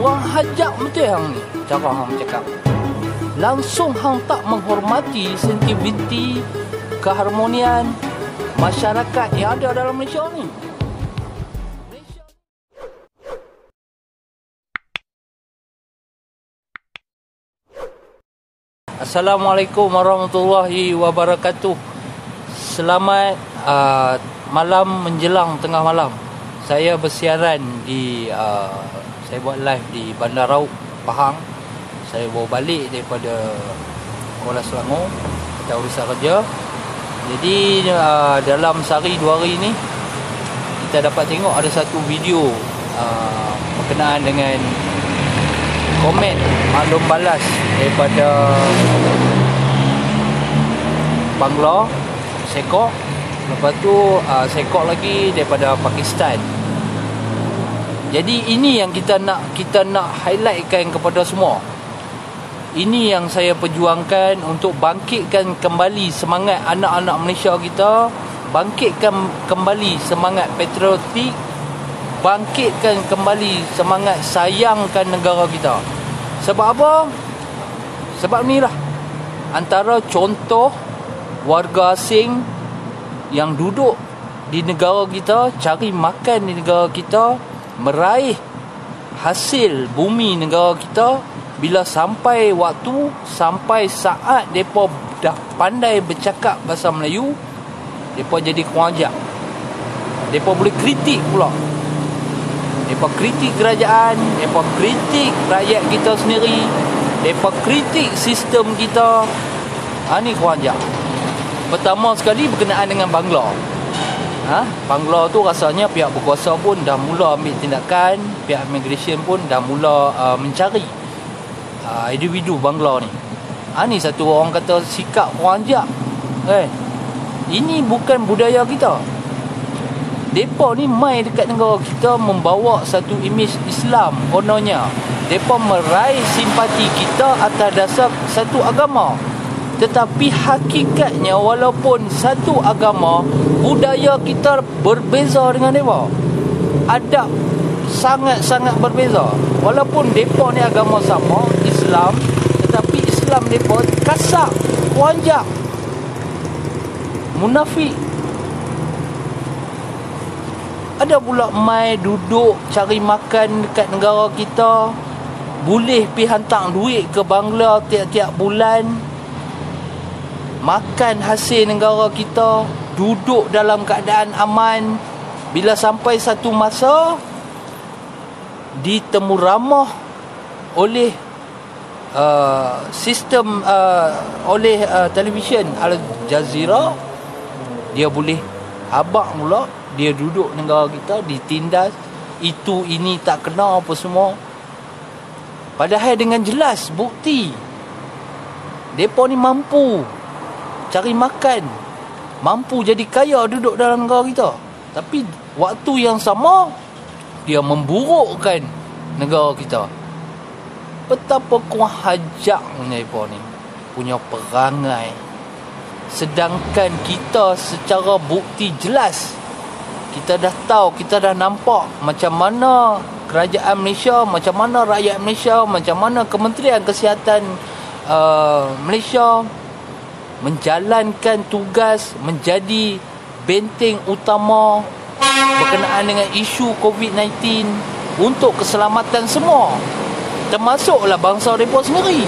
Kurang hajak betul hang ni. Cara hang cakap. Langsung hang tak menghormati sensitiviti keharmonian masyarakat yang ada dalam Malaysia ni. Assalamualaikum warahmatullahi wabarakatuh. Selamat malam menjelang tengah malam. Saya bersiaran di saya buat live di Bandar Raub, Pahang. Saya bawa balik daripada Kuala Selangor, kita urusan kerja. Jadi dalam sehari 2 hari ni kita dapat tengok ada satu video berkenaan dengan komen maklum balas daripada Bangla, Sekok. Lepas tu Sekok lagi daripada Pakistan. Jadi ini yang kita nak highlightkan kepada semua. Ini yang saya perjuangkan untuk bangkitkan kembali semangat anak-anak Malaysia kita, bangkitkan kembali semangat patriotik, bangkitkan kembali semangat sayangkan negara kita. Sebab apa? Sebab ni lah antara contoh warga asing yang duduk di negara kita, cari makan di negara kita, meraih hasil bumi negara kita. Bila sampai waktu, sampai saat mereka dah pandai bercakap bahasa Melayu, mereka jadi kurang ajar. Mereka boleh kritik pula. Mereka kritik kerajaan, mereka kritik rakyat kita sendiri, mereka kritik sistem kita. Ni kurang ajar. Pertama sekali berkenaan dengan Bangla. Bangla tu rasanya pihak berkuasa pun dah mula ambil tindakan, pihak immigration pun dah mula mencari individu Bangla ni. Ni satu orang kata sikap kurang ajar. Ini bukan budaya kita. Depa ni mai dekat negara kita membawa satu imej Islam kononnya. Depa meraih simpati kita atas dasar satu agama. Tetapi hakikatnya walaupun satu agama, budaya kita berbeza dengan depa. Adab sangat-sangat berbeza. Walaupun depa ni agama sama, Islam, tetapi Islam depa kasar, wanjak, munafik. Ada pula mai duduk cari makan dekat negara kita, boleh pergi hantar duit ke Bangla tiap-tiap bulan, makan hasil negara kita, duduk dalam keadaan aman. Bila sampai satu masa ditemu ramah oleh sistem oleh televisyen Al Jazeera, dia boleh habaq pula, dia duduk negara kita, ditindas, itu ini tak kena apa semua. Padahal dengan jelas bukti depa ni mampu cari makan, mampu jadi kaya duduk dalam negara kita. Tapi waktu yang sama dia memburukkan negara kita. Betapa kurang hajaknya mereka ni punya perangai. Sedangkan kita secara bukti jelas, kita dah tahu, kita dah nampak macam mana kerajaan Malaysia, macam mana rakyat Malaysia, macam mana Kementerian Kesihatan Malaysia menjalankan tugas menjadi benteng utama berkenaan dengan isu COVID-19 untuk keselamatan semua, termasuklah bangsa mereka sendiri.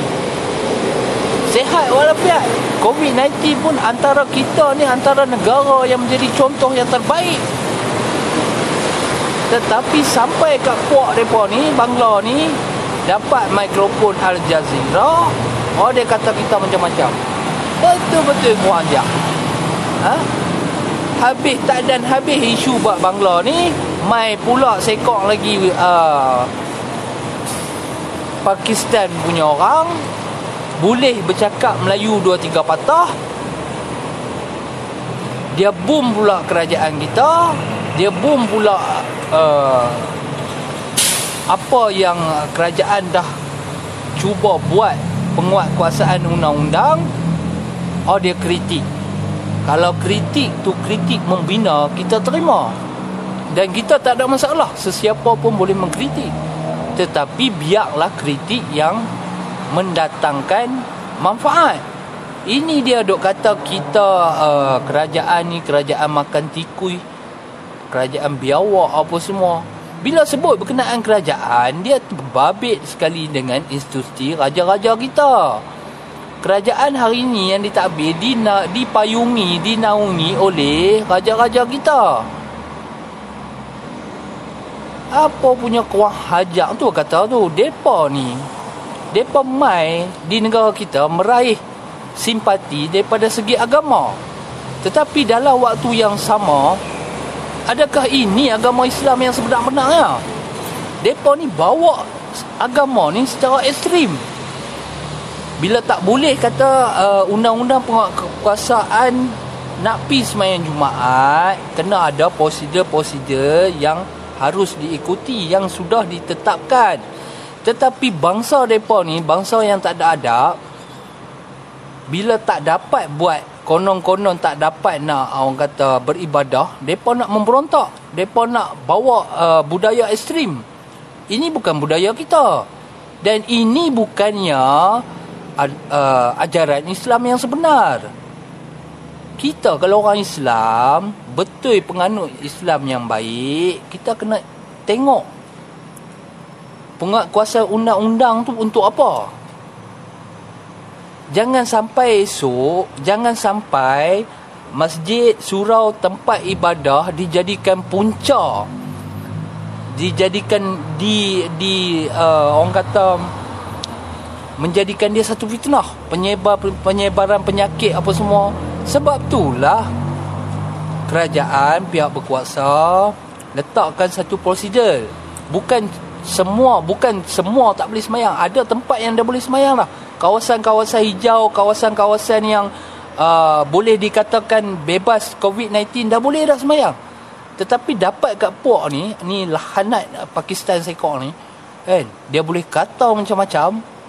Sehat walafiat. COVID-19 pun antara kita ni, antara negara yang menjadi contoh yang terbaik. Tetapi sampai kat puak mereka ni, Bangla ni, dapat mikrofon Al Jazeera, dia kata kita macam-macam. Betul-betul kurang ajar. Habis tak dan habis isu buat Bangla ni, mai pula Sekok lagi Pakistan punya orang boleh bercakap Melayu 2-3 patah. Dia boom pula kerajaan kita, dia boom pula apa yang kerajaan dah cuba buat, penguatkuasaan undang-undang. Dia kritik. Kalau kritik tu kritik membina, kita terima. Dan kita tak ada masalah, sesiapa pun boleh mengkritik. tetapi biarlah kritik yang mendatangkan manfaat. Ini dia dok kata kita kerajaan ni kerajaan makan tikui, kerajaan biawak apa semua. Bila sebut berkenaan kerajaan, dia berbabit sekali dengan institusi raja-raja kita. Kerajaan hari ini yang ditadbir dipayungi, dinaungi oleh raja-raja kita. Apa punya kuah hajak tu kata tu, depa mai di negara kita meraih simpati daripada segi agama. Tetapi dalam waktu yang sama, adakah ini agama Islam yang sebenar-benarnya? Depa ni bawa agama ni secara ekstrim. Bila tak boleh kata undang-undang penguasaan nak pergi sembahyang Jumaat, kena ada prosedur-prosedur yang harus diikuti, yang sudah ditetapkan. Tetapi bangsa mereka ni, bangsa yang tak ada adab, bila tak dapat buat, konon-konon tak dapat nak orang kata beribadah, mereka nak memberontak, mereka nak bawa budaya ekstrim. Ini bukan budaya kita, dan ini bukannya ajaran Islam yang sebenar. Kita kalau orang Islam, betul penganut Islam yang baik, kita kena tengok penguasaan undang-undang tu untuk apa. Jangan sampai esok, jangan sampai masjid, surau, tempat ibadah dijadikan punca, dijadikan orang kata menjadikan dia satu fitnah, penyebaran penyakit apa semua. Sebab itulah kerajaan, pihak berkuasa letakkan satu prosedur. Bukan semua tak boleh semayang. Ada tempat yang dah boleh semayang lah. Kawasan-kawasan hijau, kawasan-kawasan yang boleh dikatakan bebas COVID-19 dah boleh dah semayang. Tetapi dapat kat Puak ni lahanat Pakistan sekor ni kan, dia boleh kata macam-macam.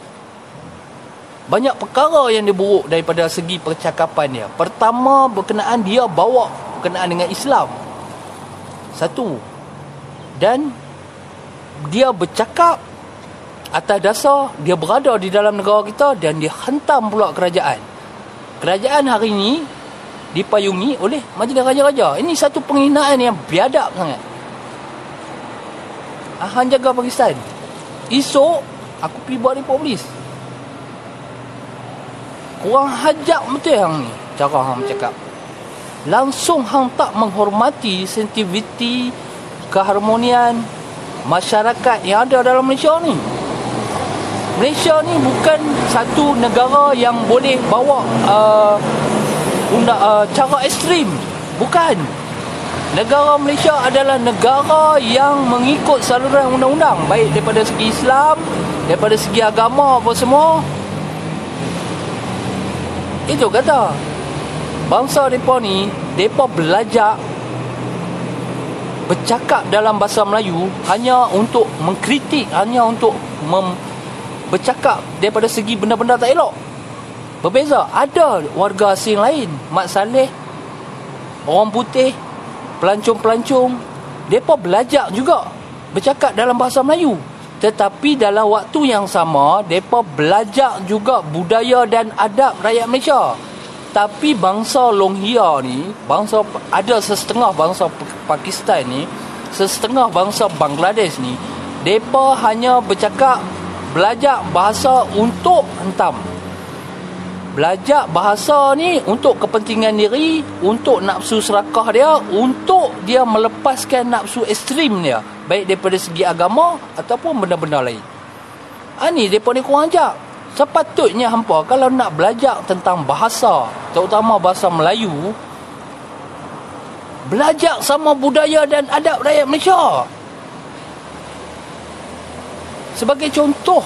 Banyak perkara yang dia buruk daripada segi percakapan dia. Pertama, berkenaan dia bawa berkenaan dengan Islam. Satu. Dan dia bercakap atas dasar dia berada di dalam negara kita, dan dia hantam pula kerajaan. Kerajaan hari ini dipayungi oleh Majlis Raja-Raja. Ini satu penghinaan yang biadab sangat. Hang jaga Pakistan. Esok aku pergi buat report polis. Kurang hajak betul hang ni, cara hang bercakap. Langsung hang tak menghormati sensitiviti, keharmonian masyarakat yang ada dalam Malaysia ni. Malaysia ni bukan satu negara yang boleh bawa cara ekstrim. Bukan. Negara Malaysia adalah negara yang mengikut saluran undang-undang, baik daripada segi Islam, daripada segi agama apa semua. Itu kata bangsa mereka ni, mereka belajar bercakap dalam bahasa Melayu hanya untuk mengkritik, hanya untuk bercakap daripada segi benda-benda tak elok. Berbeza. Ada warga asing lain, Mat Saleh, orang putih, pelancong-pelancong, mereka belajar juga bercakap dalam bahasa Melayu. Tetapi dalam waktu yang sama, mereka belajar juga budaya dan adab rakyat Malaysia. Tapi bangsa Longhia ni, ada setengah bangsa Pakistan ni, setengah bangsa Bangladesh ni, mereka hanya bercakap, belajar bahasa untuk hentam. Belajar bahasa ni untuk kepentingan diri, untuk nafsu serakah dia, untuk dia melepaskan nafsu ekstrim dia, baik daripada segi agama ataupun benda-benda lain. Ni mereka ni kurang ajar. Sepatutnya hampa kalau nak belajar tentang bahasa, terutama bahasa Melayu, belajar sama budaya dan adab rakyat Malaysia. Sebagai contoh,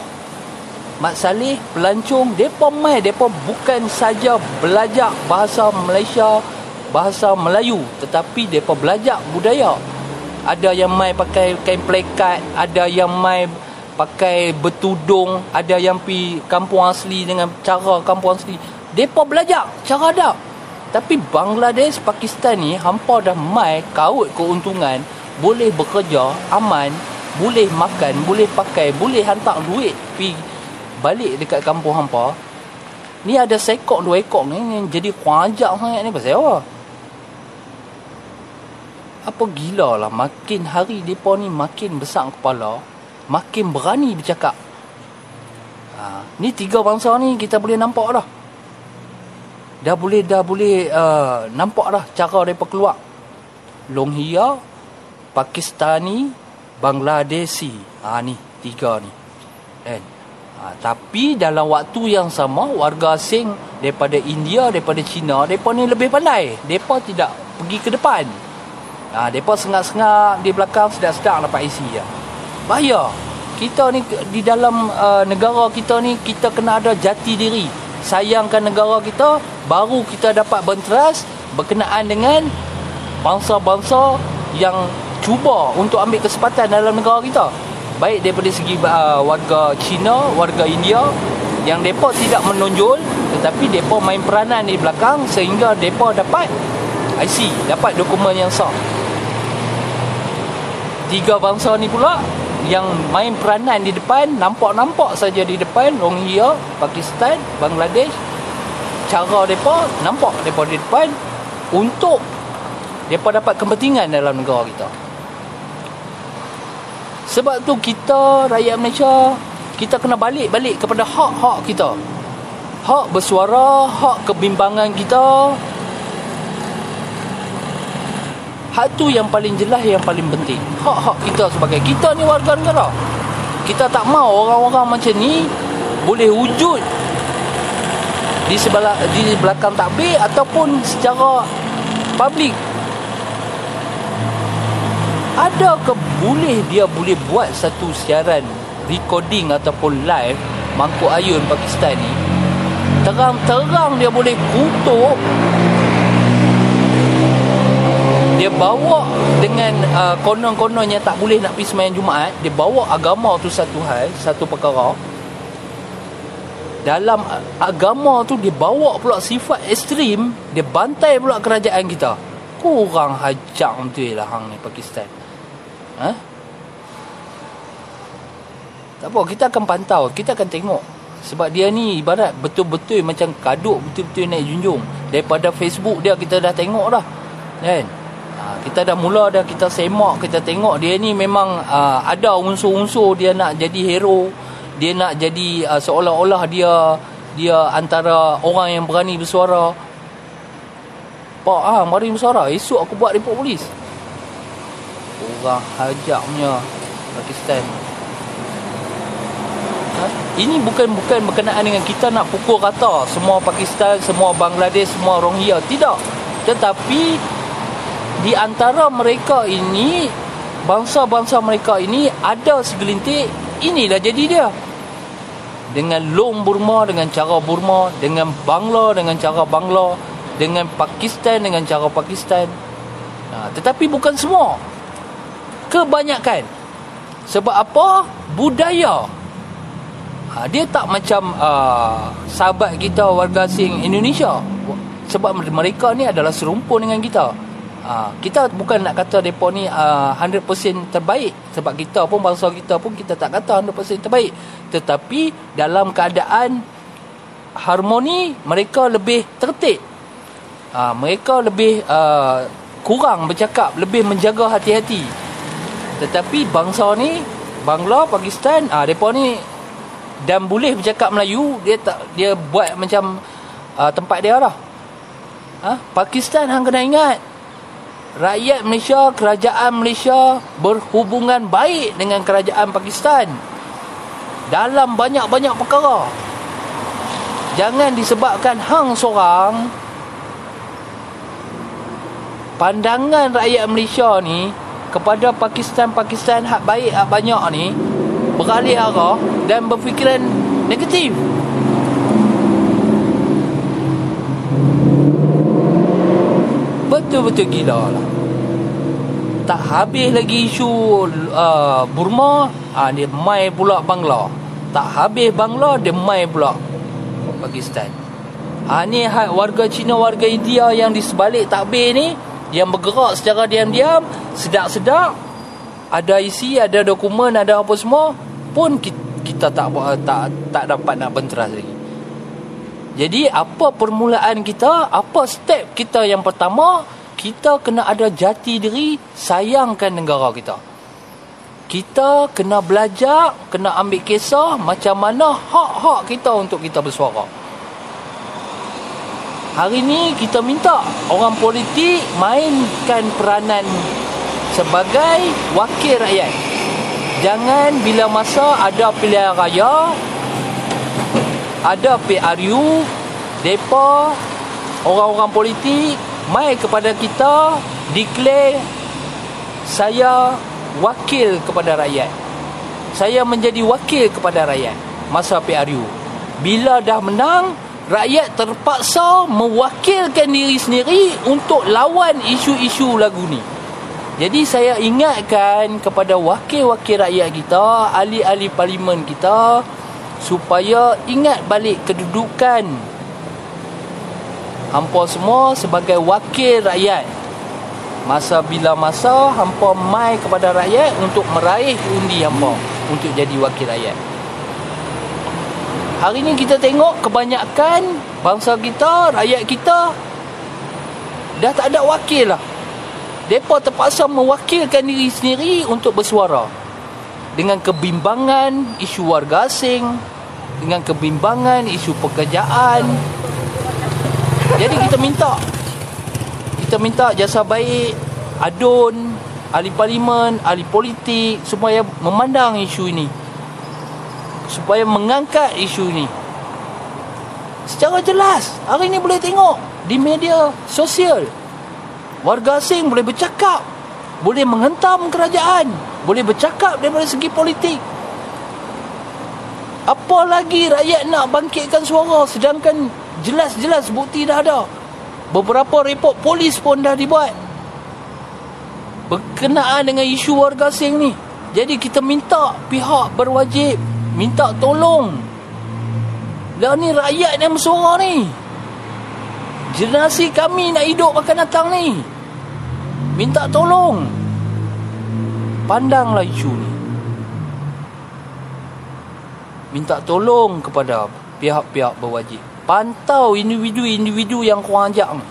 Mat Saleh, pelancong, mereka bukan saja belajar bahasa Malaysia, bahasa Melayu, tetapi mereka belajar budaya. Ada yang mai pakai kain plekat, ada yang mai pakai bertudung, ada yang pi kampung asli dengan cara kampung asli. Mereka belajar cara adab. Tapi Bangladesh, Pakistan ni hampa dah mai kaut keuntungan, boleh bekerja aman, boleh makan, boleh pakai, boleh hantar duit pergi balik dekat kampung hampa. Ni ada sekok 2 ekor ni yang jadi kuajak sangat ni pasal apa? Apa gila lah, makin hari mereka ni makin besar kepala, makin berani bercakap. Ni 3 bangsa ni kita boleh nampak dah. Dah boleh nampak dah cara mereka keluar. Longhia, Pakistani, Bangladeshi. Ni 3 ni. Kan? Tapi dalam waktu yang sama, warga asing daripada India, daripada China, mereka ni lebih pandai. Mereka tidak pergi ke depan. Mereka sengak-sengak di belakang, sedap-sedap dapat isi je. Bahaya. Kita ni di dalam negara kita ni, kita kena ada jati diri. Sayangkan negara kita, baru kita dapat berteras berkenaan dengan bangsa-bangsa yang cuba untuk ambil kesempatan dalam negara kita. Baik daripada segi warga Cina, warga India, yang mereka tidak menonjol, tetapi mereka main peranan di belakang sehingga mereka dapat IC, dapat dokumen yang sah. 3 bangsa ni pula yang main peranan di depan, nampak-nampak saja di depan, Rohingya, Pakistan, Bangladesh. Cara mereka nampak mereka di depan untuk mereka dapat kepentingan dalam negara kita. Sebab tu kita, rakyat Malaysia, kita kena balik kepada hak-hak kita. Hak bersuara, hak kebimbangan kita. Hak tu yang paling jelas, yang paling penting. Hak-hak kita sebagai kita ni warga negara. Kita tak mau orang-orang macam ni boleh wujud di belakang takbir ataupun secara publik. Adakah dia boleh buat satu siaran recording ataupun live mangkuk ayun Pakistan ni, terang-terang dia boleh kutuk, dia bawa dengan konon-kononnya tak boleh nak pergi sembahyang Jumaat, dia bawa agama tu satu hal, satu perkara. Dalam agama tu dia bawa pula sifat ekstrim, dia bantai pula kerajaan kita. Kurang hajak betul lah hang ni Pakistan. Tak apa, kita akan pantau, kita akan tengok. Sebab dia ni ibarat betul-betul macam kaduk, betul-betul naik junjung. Daripada Facebook dia kita dah tengok dah, kan? Kita dah mula dah, kita semak, kita tengok dia ni memang ada unsur-unsur dia nak jadi hero. Dia nak jadi seolah-olah dia antara orang yang berani bersuara. Pak, mari bersuara, esok aku buat report polis. Orang hajaknya Pakistan. Ini bukan berkenaan dengan kita nak pukul rata semua Pakistan, semua Bangladesh, semua Rohingya. Tidak. Tetapi di antara mereka ini, bangsa-bangsa mereka ini, ada segelintir, inilah jadi dia. Dengan Long Burma dengan cara Burma, dengan Bangla dengan cara Bangla, dengan Pakistan dengan cara Pakistan. Tetapi bukan semua, kebanyakan. Sebab apa? Budaya. Dia tak macam sahabat kita warga asing Indonesia. Sebab mereka ni adalah serumpun dengan kita. Kita bukan nak kata mereka ni 100% terbaik. Sebab kita pun, bangsa kita pun, kita tak kata 100% terbaik. Tetapi dalam keadaan harmoni, mereka lebih tertib. Mereka lebih kurang bercakap, lebih menjaga hati-hati. Tetapi bangsa ni, Bangla, Pakistan, mereka ni dan boleh bercakap Melayu, dia buat macam tempat dia dah. Pakistan hang kena ingat, rakyat Malaysia, kerajaan Malaysia berhubungan baik dengan kerajaan Pakistan dalam banyak-banyak perkara. Jangan disebabkan hang seorang, pandangan rakyat Malaysia ni kepada Pakistan hak baik, hak banyak ni beralih arah dan berfikiran negatif. Betul-betul gila lah. Tak habis lagi isu Burma, dia mai pula Bangla. Tak habis Bangla, dia mai pula Pakistan. Ni warga Cina, warga India yang di sebalik takbir ni, yang bergerak secara diam-diam, sedap-sedap, ada isi, ada dokumen, ada apa semua pun kita tak dapat nak benteras lagi. Jadi apa permulaan kita, apa step kita yang pertama, kita kena ada jati diri sayangkan negara kita. Kita kena belajar, kena ambil kisah macam mana hak-hak kita untuk kita bersuara. Hari ni kita minta orang politik mainkan peranan sebagai wakil rakyat. Jangan bila masa ada pilihan raya, ada PRU, depa, orang-orang politik mai kepada kita declare saya wakil kepada rakyat. Saya menjadi wakil kepada rakyat masa PRU. Bila dah menang, rakyat terpaksa mewakilkan diri sendiri untuk lawan isu-isu lagu ni. Jadi saya ingatkan kepada wakil-wakil rakyat kita, ahli-ahli parlimen kita, supaya ingat balik kedudukan hampa semua sebagai wakil rakyat. Bila masa hampa mai kepada rakyat untuk meraih undi hampa untuk jadi wakil rakyat. Hari ni kita tengok kebanyakan bangsa kita, rakyat kita dah tak ada wakil lah. Mereka terpaksa mewakilkan diri sendiri untuk bersuara. Dengan kebimbangan isu warga asing, dengan kebimbangan isu pekerjaan. Jadi kita minta jasa baik ADUN, ahli parlimen, ahli politik supaya memandang isu ini, supaya mengangkat isu ini secara jelas. Hari ini boleh tengok di media sosial, warga asing boleh bercakap, boleh menghentam kerajaan, boleh bercakap daripada segi politik. Apa lagi rakyat nak bangkitkan suara, sedangkan jelas-jelas bukti dah ada. Beberapa report polis pun dah dibuat berkenaan dengan isu warga asing ni. Jadi kita minta pihak berwajib minta tolong. Dah ni rakyat yang bersuara ni, generasi kami nak hidup akan datang ni. Minta tolong, pandanglah isu ni. Minta tolong kepada pihak-pihak berwajib. Pantau individu-individu yang kurang ajar ni.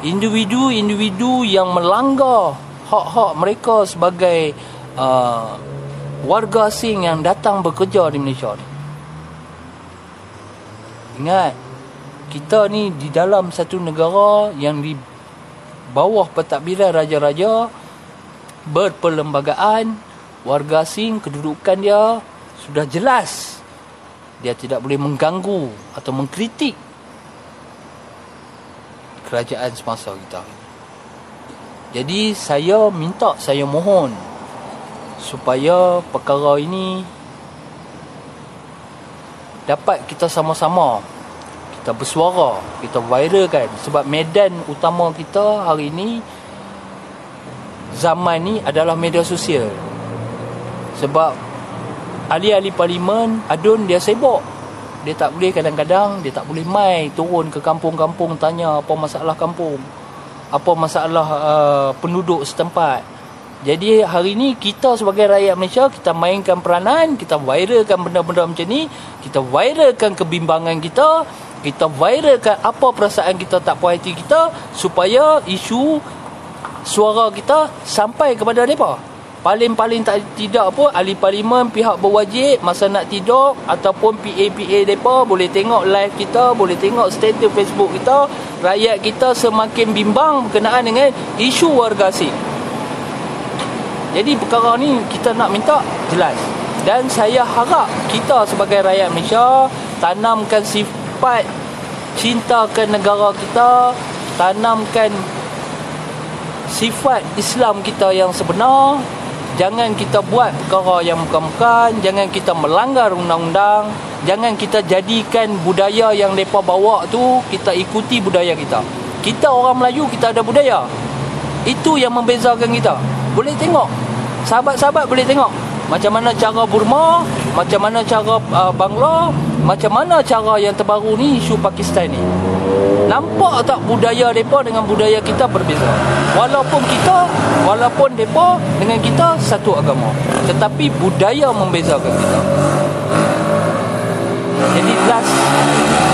Individu-individu yang melanggar hak-hak mereka sebagai warga asing yang datang bekerja di Malaysia ni. Ingat, kita ni di dalam satu negara yang di bawah pentadbiran raja-raja berperlembagaan. Warga asing, kedudukan dia sudah jelas. Dia tidak boleh mengganggu atau mengkritik kerajaan semasa kita. Jadi saya mohon supaya perkara ini dapat kita sama-sama kita bersuara, kita viralkan. Sebab medan utama kita hari ini, zaman ni adalah media sosial. Sebab ahli-ahli parlimen, ADUN, dia sibuk. Dia tak boleh, kadang-kadang dia tak boleh mai turun ke kampung-kampung tanya apa masalah kampung, apa masalah penduduk setempat. Jadi hari ni kita sebagai rakyat Malaysia, kita mainkan peranan, kita viralkan benda-benda macam ni, kita viralkan kebimbangan kita, kita viralkan apa perasaan kita, tak puas hati kita, supaya isu suara kita sampai kepada mereka. Paling-paling tidak pun ahli parlimen, pihak berwajib masa nak tidur ataupun PA-PA mereka boleh tengok live kita, boleh tengok status Facebook kita. Rakyat kita semakin bimbang berkenaan dengan isu warga asing. Jadi perkara ni kita nak minta jelas. Dan saya harap kita sebagai rakyat Malaysia tanamkan sifat cintakan negara kita, tanamkan sifat Islam kita yang sebenar. Jangan kita buat perkara yang bukan-bukan, jangan kita melanggar undang-undang, jangan kita jadikan budaya yang mereka bawa tu, kita ikuti budaya kita. Kita orang Melayu, kita ada budaya. Itu yang membezakan kita. Boleh tengok, sahabat-sahabat boleh tengok macam mana cara Burma, macam mana cara Bangla, macam mana cara yang terbaru ni isu Pakistan ni. Nampak tak budaya mereka dengan budaya kita berbeza? Walaupun mereka dengan kita satu agama, tetapi budaya membezakan kita. Jadi last,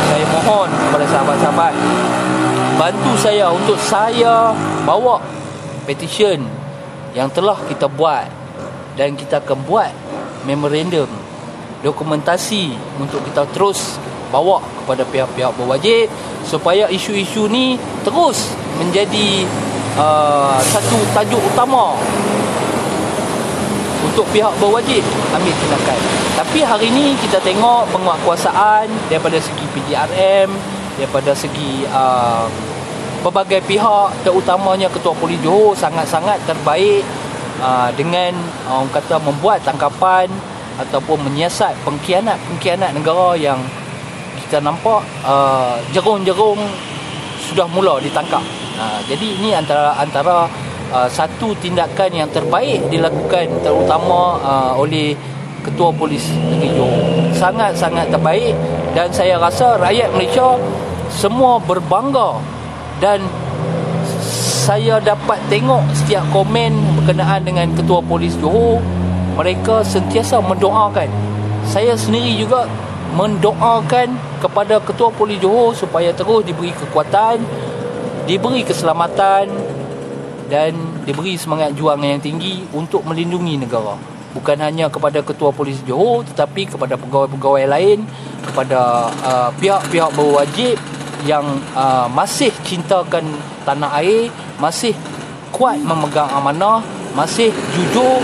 saya mohon kepada sahabat-sahabat, bantu saya untuk saya bawa petition yang telah kita buat, dan kita akan buat memorandum, dokumentasi untuk kita terus bawa kepada pihak-pihak berwajib supaya isu-isu ni terus menjadi satu tajuk utama untuk pihak berwajib ambil tindakan. Tapi hari ni kita tengok penguatkuasaan daripada segi PJRM, daripada segi pelbagai pihak, terutamanya Ketua Polis Johor sangat-sangat terbaik dengan orang kata membuat tangkapan ataupun menyiasat pengkhianat negara yang kita nampak jerung-jerung sudah mula ditangkap. Jadi ini antara satu tindakan yang terbaik dilakukan terutama oleh Ketua Polis Negeri Johor. Sangat-sangat terbaik, dan saya rasa rakyat Malaysia semua berbangga, dan saya dapat tengok setiap komen berkenaan dengan Ketua Polis Johor, mereka sentiasa mendoakan. Saya sendiri juga mendoakan kepada Ketua Polis Johor supaya terus diberi kekuatan, diberi keselamatan, dan diberi semangat juang yang tinggi untuk melindungi negara. Bukan hanya kepada Ketua Polis Johor, tetapi kepada pegawai-pegawai lain, kepada pihak-pihak berwajib yang masih cintakan tanah air, masih kuat memegang amanah, masih jujur.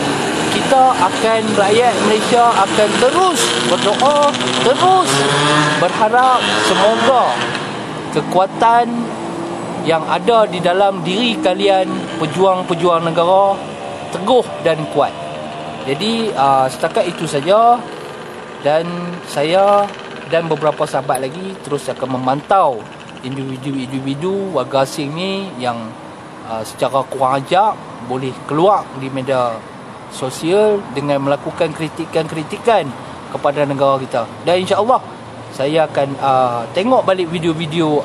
Kita akan, rakyat Malaysia akan terus berdoa, terus berharap semoga kekuatan yang ada di dalam diri kalian, pejuang-pejuang negara, teguh dan kuat. Jadi setakat itu saja, dan saya dan beberapa sahabat lagi terus akan memantau individu-individu warga asing ni yang secara kurang ajar boleh keluar di media sosial dengan melakukan kritikan-kritikan kepada negara kita. Dan insya-Allah saya akan tengok balik video-video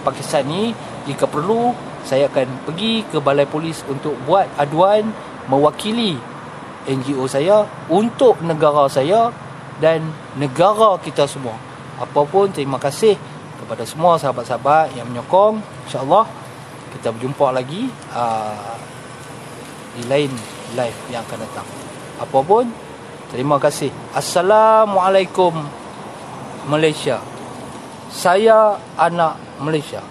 Pakistan ni. Jika perlu, saya akan pergi ke balai polis untuk buat aduan mewakili NGO saya untuk negara saya dan negara kita semua. Apapun, terima kasih kepada semua sahabat-sahabat yang menyokong. InsyaAllah kita berjumpa lagi di lain live yang akan datang. Apapun, terima kasih. Assalamualaikum Malaysia. Saya anak Malaysia.